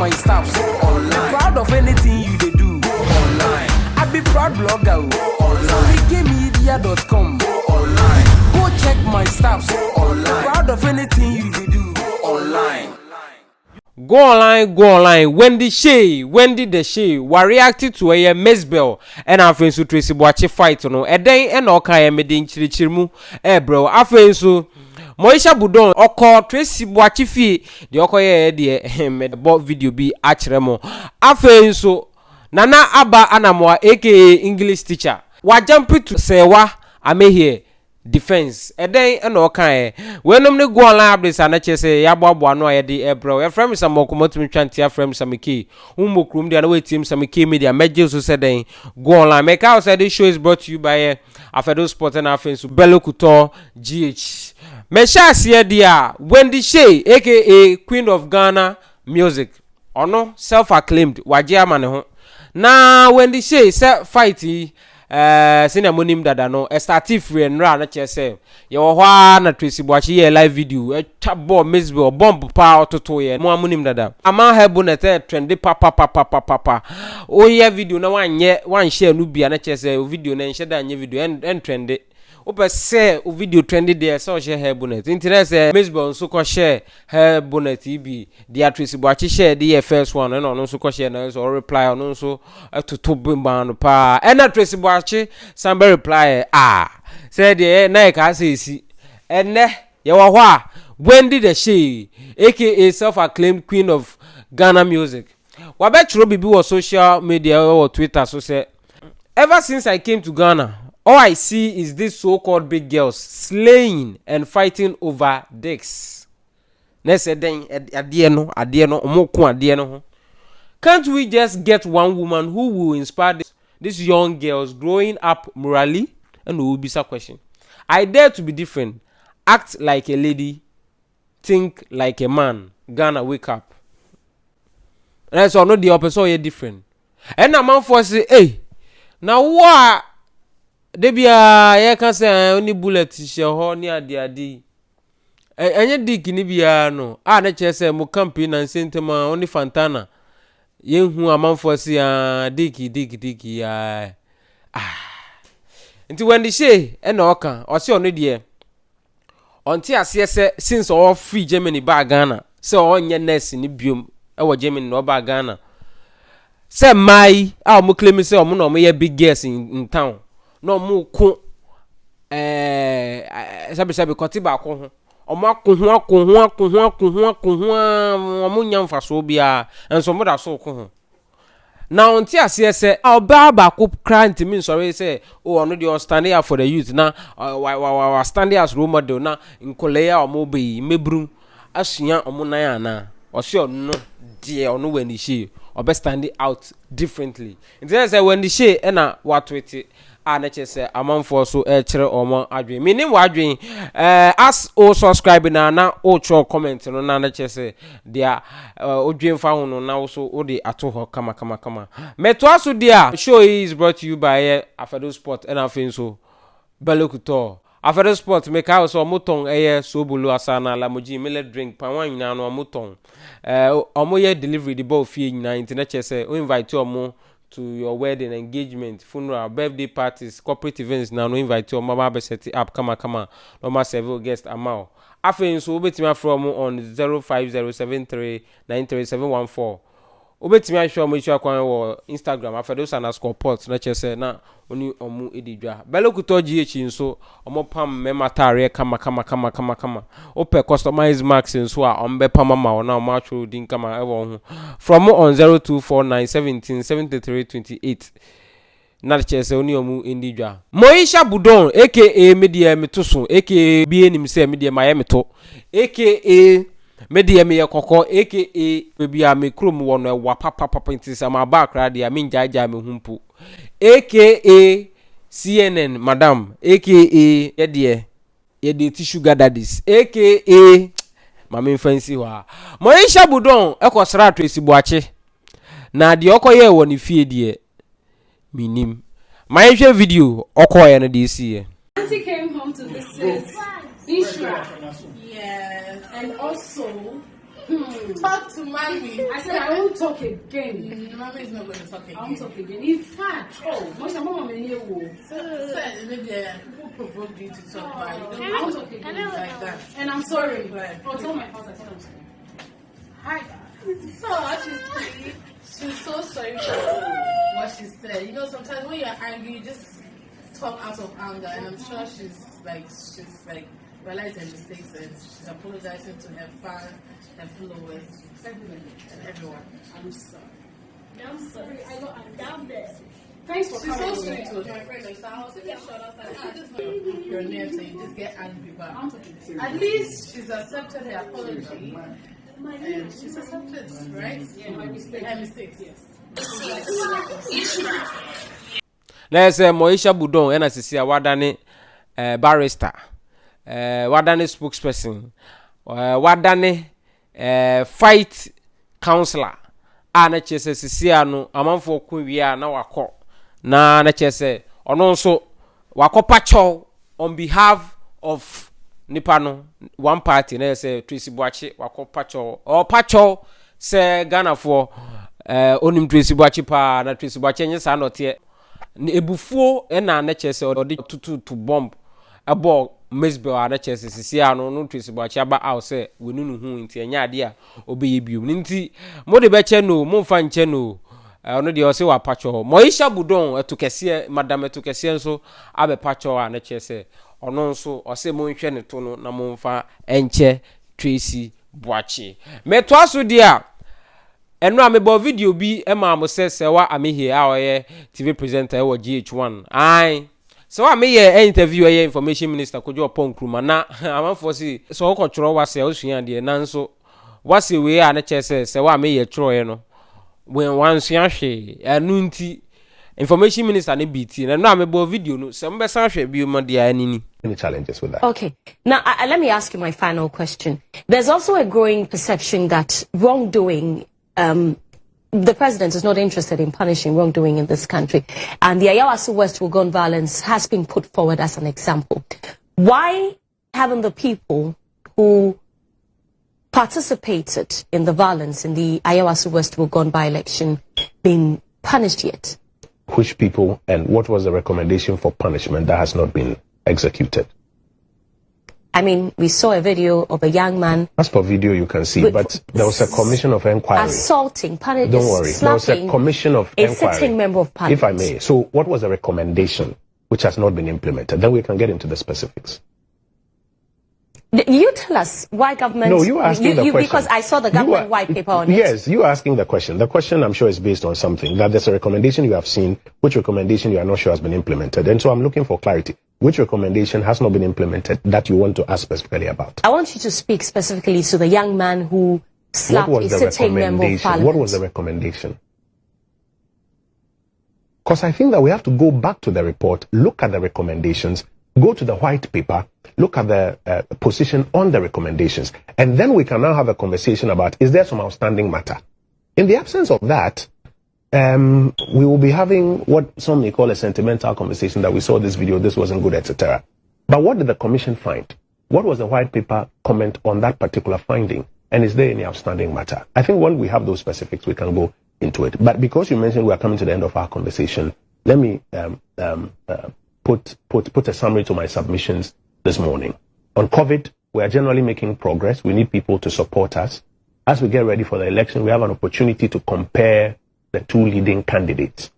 my stuff online. Proud of anything you they do online. I be proud blogger online. SammyKaymedia.com online. Go check my stuff online. Proud of anything you they do online. Go online. Wendy Shay, Wendy the Shay, were reacted to a Mzbel and Afensu Tracey Boakye fight no. A day and all kind of chirichirmu, bro. Afensu Moesha budon oko Tracey Boakye fi the okoye de bought video be achremo. Afensu Nana Aba Anamwa aka English teacher. Wa jump to Serwa ame here. Defense a day and all kind when no go online updates and say yabo no ayedi bro your friend some mokomotum chantia friend SammyKay umokrum the other team SammyKay media major so said go online make out said this show is brought to you by Afedo Sport and Afensu Belokutor GH Moesha here dia Wendy Shay aka Queen of Ghana music or no self-acclaimed wajia man ho na Wendy Shay set fight senior monim dada no started free and run na say ye wo hwa na Tracey Boakye ye live video e tabo Mzbel bomb pa ototo ye mo monim dada ama hebo na trend pa o ye video na wan share no bia na say video na share da anye video en trend Ope say o video trendy there so share hair bonnet. Internet say Mzbel so ko share hair bonnet ibi. The Tracey Boakye share the first one and on so ko share na so reply on so to bimban pa. And na Tracey Boakye somebody reply say the na ka say si. And ne ye wa hwa Wendy the Shay aka self-acclaimed queen of Ghana music. Wa be churo bibi wo social media or Twitter so say ever since I came to Ghana all I see is these so-called big girls slaying and fighting over dicks. Next then can't we just get one woman who will inspire these young girls growing up morally? And we will be some question. I dare to be different. Act like a lady. Think like a man. Ghana, wake up. And so not the opposite you're different. And a man for say, hey, now what? Debia ye kan say oni bullet she ho ni ade enye dik ni bia no na che say mo campaign na sentema oni fantana ye hu amanfo si dik ya nti Wendy Shay e na oka o se ono de onti ase se since all free Germany ba Ghana se onye nurse ni biom e wo Germany no ba Ghana se mai mo claim se o mo no mo ye big girls in town no mu ko sabi kotiba ko ho omo ko omo nyamfa so bia enso mo da so ko ho na onti ase se oba ba ko grant me sorry say ono dey stand here for the youth na wa stand as role model na nkoleya omo be mebru asua omo nan ana o se ono de ono Wendy Shay obe stand out differently nti say Wendy Shay na watwete na chese amanfo so kire omo adwen minim wadwen as o subscribe na o cho comment no na chese dia odwen fa ho no na so o de ato ho kama meto aso dia show is brought to you by Afedo Sport and Afensu Belokutor Afedo Sport make out so moton so bulu asana la moji mele drink pa wan nyina no moton omo ye delivery the ball fee nyina internet chese o invite omo to your wedding, engagement, funeral, birthday parties, corporate events. Now, no invite your mama be set up. Come. No matter several guest amount. Afensu obetima from on 05073937114. Obetima show me show kwa Instagram Afedo_port na chese na oni omu edidwa. Belokutor GH nso omo pam mematare kama. Ope customize marks nso a ombe pam ma na omo atwo din kama ewo ho. From on 0249177328. Na chese oni omu edidwa. Moesha budon aka media metoso aka bi enim se media mayemeto aka media me yakoko aka baby a me krom wo no wa papa ntisa ma ba kra dia me njaja me humpu aka CNN madam aka ye de sugar daddies aka mama fancy wa Moesha budon ekosra Tracey Boakye na de okoye wo ne fie de minim my video okoye na de see Auntie came home to visit Israel. Yes, and also Talk to mommy. I said I won't talk again. Mommy is not going to talk again. I won't talk again. In fact, Moesha, mama may hear you. Who provoked you to talk about it? I won't talk again Like that. And I'm sorry. Oh, tell my father. I said I'm sorry. Hi. So she's so sorry for what she said. You know, sometimes when you're angry, you just talk out of anger, and I'm sure she's like realized her mistakes and she's apologizing to her fans, her followers, and everyone. I'm sorry. I'm sorry. I'm down there. Thanks for She's coming. so sweet to my friend. Like, so I was even short. I was like, just know your nerves, so you just get angry. But at least she's accepted her apology. And she's accepted, right? Yeah, my mistake. Her mistakes. Yes. Let's say Moesha Budon and Assisia Wadane barrister, Wadane spokesperson, Wadane fight counselor. Ana chese Sisiano, amanfo kwia na wako. Na chese ononso wako pacho on behalf of Nipano, one party, na say Tracey Boakye wako pacho or pacho se Ghana for onim Tracey Boakye pa na Tracey Boakye nyesa no tie ebufuo na na chese odi tutu to bomb abo Mzbel ana chese Sisiano no Tracey Boakye aba out say wenunu hu nti enya ade a obeye biom nti mo de be che no mo fa nche no ono de o se wa pacho Moesha Budon etukese madam etukese nso abe pacho ana chese ono nso o se mo nhwe ne to no na mo mfa enche Tracey Boakye meto aso dia eno amebo video bi ema mo se Serwa amehie a oye TV presenter e wo GH1 ai so amehie interview e information minister kojo opon kruma na amanfo si so okotworo wase osua de na nso wase we a na chese Serwa amehie tworo no when wansua hwe anu nti information minister ne BT na no amebo video no se mbe san hwe bi mo de anini. Any challenges with that? Okay. Now, let me ask you my final question. There's also a growing perception that wrongdoing, the president is not interested in punishing wrongdoing in this country. And the Ayawaso West Wuogon violence has been put forward as an example. Why haven't the people who participated in the violence in the Ayawaso West Wuogon by-election been punished yet? Which people, and what was the recommendation for punishment that has not been executed? I mean, we saw a video of a young man. As per video, you can see, but there was a commission of inquiry. Assaulting, Don't worry, there was a commission of inquiry. A sitting member of parliament. If I may. So, what was the recommendation which has not been implemented? Then we can get into the specifics. You tell us why government... No, you asking the question. Because I saw the government white paper on it. Yes, you asking the question. The question, I'm sure, is based on something. That there's a recommendation you have seen, which recommendation you are not sure has been implemented. And so I'm looking for clarity. Which recommendation has not been implemented that you want to ask specifically about? I want you to speak specifically to the young man who slapped a sitting member of parliament. What was the recommendation? Because I think that we have to go back to the report, look at the recommendations, go to the white paper, look at the position on the recommendations, and then we can now have a conversation about, is there some outstanding matter? In the absence of that, we will be having what some may call a sentimental conversation that we saw this video, this wasn't good, etc. But what did the commission find? What was the white paper comment on that particular finding? And is there any outstanding matter? I think when we have those specifics, we can go into it. But because you mentioned we are coming to the end of our conversation, let me put a summary to my submissions this morning. On COVID, we are generally making progress. We need people to support us. As we get ready for the election, we have an opportunity to compare the two leading candidates.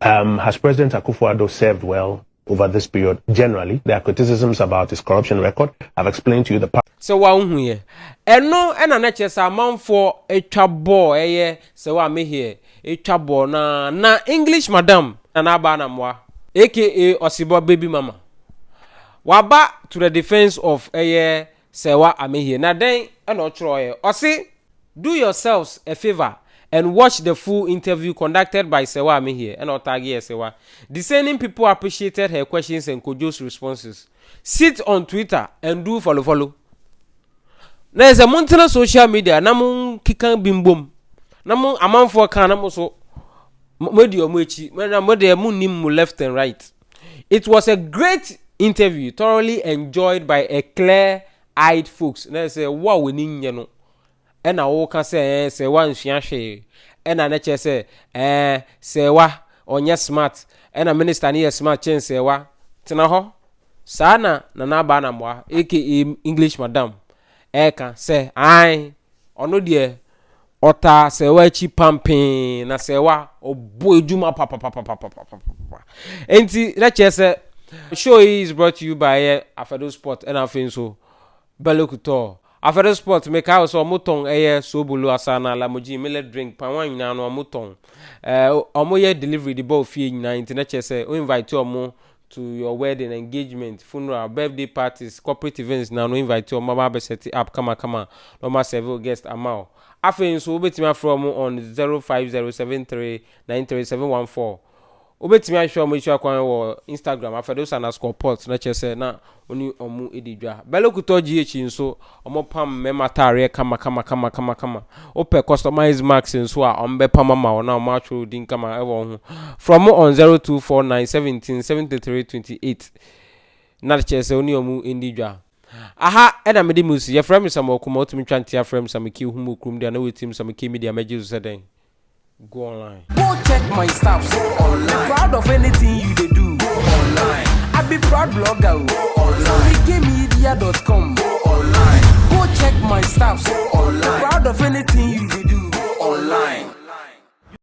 Has President Akufo-Addo served well over this period? Generally, there are criticisms about his corruption record. I've explained to you the past. So wa hu ye eno ena na chesa amanfo etwa ball eye se wa me here etwa ball na English madam na aba na mwa aka Osibo baby mama waba to the defense of Serwa amehie na den ena ochro ye osi do yourselves a favor and watch the full interview conducted by Serwa amehie and otagi Serwa. The same people appreciated her questions and Kojo's responses. Sit on Twitter and do follow. There's a mountain social media namun kikan bimbom namun amanfo kan namun so medio mochi na mode mu left and right. It was a great interview, thoroughly enjoyed by a clear-eyed folks. There's a wow we no ɛna wo ka sɛ Serwa nsua hwe ɛna ne kyɛ sɛ Serwa onye smart ɛna minister ne yɛ smart chen Serwa tena hɔ saa na ba na mwa aka English madam eka sɛ ai ɔno deɛ ɔta Serwa chi pampin na Serwa obo edwuma papa enti na kyɛ sɛ show is brought to you by Afedo Sport and Afinso Belokuto. Afedo Sport make house or mutong sobolo asana lamoji millet drink pawan na no mutong. Omoye delivery the both fee na internet say we invite you more to your wedding, engagement, funeral, birthday parties, corporate events now no invite you mama be set up kama no ma several guest amount. Afinso betima from on 05073937714. Obetimi ahwe omo isu akwan wo Instagram afedos_port na chese na oni omu edidwa Belokuto GH nso omo pam mema tare kama ope customize max nso a ombe pam ma wo na omo atwo din kama e wo ho from on 0249177328 na chese oni omu edidwa aha ena mede musi ye frame sam okuma otumi twantia frame SammyKay humu krum dia na wetim SammyKay media meji so den. Go online. Go check my stuff online. Proud of anything you they do. Go online. I be proud blogger. Go online.